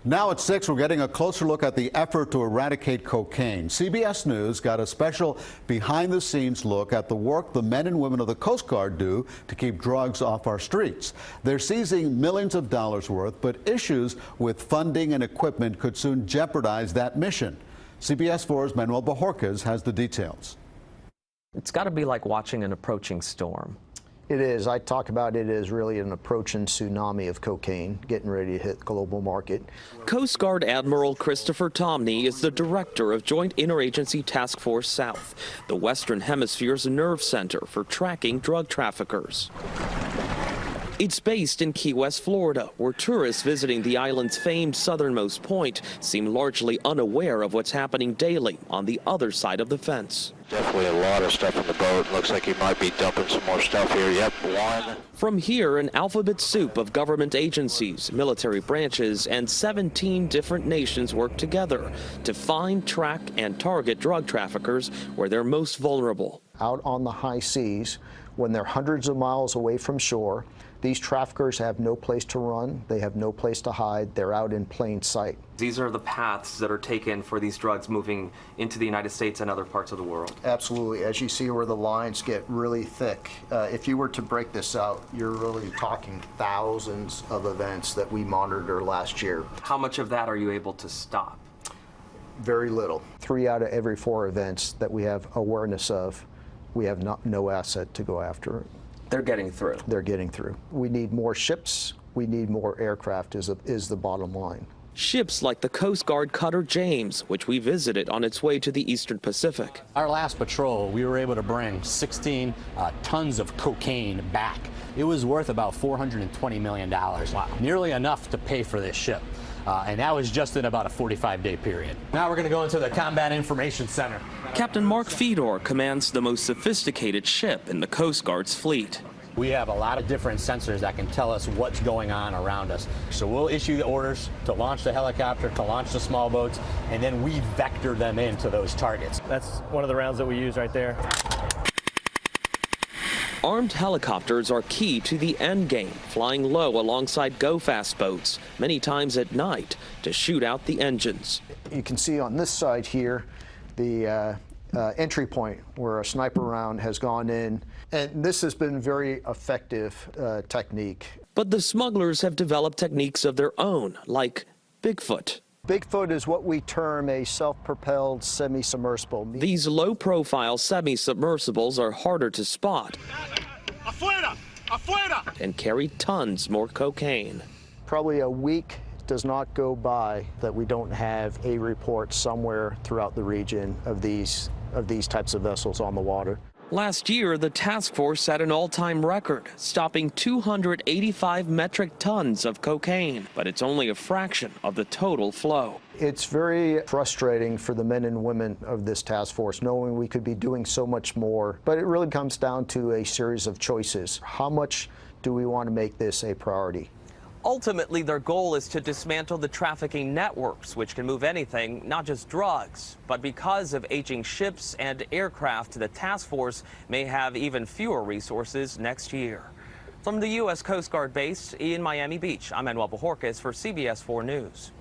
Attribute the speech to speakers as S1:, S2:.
S1: Now at 6, we're getting a closer look at the effort to eradicate cocaine. CBS News got a special behind-the-scenes look at the work the men and women of the Coast Guard do to keep drugs off our streets. They're seizing millions of dollars worth, but issues with funding and equipment could soon jeopardize that mission. CBS 4's Manuel Bojorquez has the details.
S2: It's got to be like watching an approaching storm.
S3: It is. I talk about it as really an approaching tsunami of cocaine getting ready to hit the global market.
S4: Coast Guard Admiral Christopher Tomney is the director of Joint Interagency Task Force South, the Western Hemisphere's nerve center for tracking drug traffickers. It's based in Key West, Florida, where tourists visiting the island's famed southernmost point seem largely unaware of what's happening daily on the other side of the fence.
S5: Definitely a lot of stuff in the boat. Looks like he might be dumping some more stuff here. Yep, one.
S4: From here, an alphabet soup of government agencies, military branches, and 17 different nations work together to find, track, and target drug traffickers where they're most vulnerable.
S3: Out on the high seas, when they're hundreds of miles away from shore, these traffickers have no place to run, they have no place to hide, they're out in plain sight.
S2: These are the paths that are taken for these drugs moving into the United States and other parts of the world.
S3: Absolutely. As you see where the lines get really thick, if you were to break this out, you're really talking thousands of events that we monitored last year.
S2: How much of that are you able to stop?
S3: Very little. 3 out of every 4 events that we have awareness of, we have no asset to go after.
S2: They're getting through.
S3: They're getting through. We need more ships. We need more aircraft is the bottom line.
S4: Ships like the Coast Guard cutter James, which we visited on its way to the Eastern Pacific.
S6: Our last patrol, we were able to bring 16 tons of cocaine back. It was worth about $420 million. Wow. Nearly enough to pay for this ship. And that was just in about a 45-day period. Now we're going to go into the Combat Information Center.
S4: Captain Mark Fedor commands the most sophisticated ship in the Coast Guard's fleet.
S6: We have a lot of different sensors that can tell us what's going on around us. So we'll issue the orders to launch the helicopter, to launch the small boats, and then we vector them into those targets.
S7: That's one of the rounds that we use right there.
S4: Armed helicopters are key to the end game, flying low alongside go-fast boats, many times at night, to shoot out the engines.
S3: You can see on this side here the entry point where a sniper round has gone in, and this has been very effective technique.
S4: But the smugglers have developed techniques of their own, like Bigfoot.
S3: Bigfoot is what we term a self-propelled semi-submersible.
S4: These low-profile semi-submersibles are harder to spot and carry tons more cocaine.
S3: Probably a week does not go by that we don't have a report somewhere throughout the region of these types of vessels on the water.
S4: Last year, the task force set an all-time record, stopping 285 metric tons of cocaine, but it's only a fraction of the total flow.
S3: It's very frustrating for the men and women of this task force, knowing we could be doing so much more, but it really comes down to a series of choices. How much do we want to make this a priority?
S2: Ultimately, their goal is to dismantle the trafficking networks, which can move anything, not just drugs. But because of aging ships and aircraft, the task force may have even fewer resources next year. From the U.S. Coast Guard base in Miami Beach, I'm Manuel Bojorquez for CBS 4 News.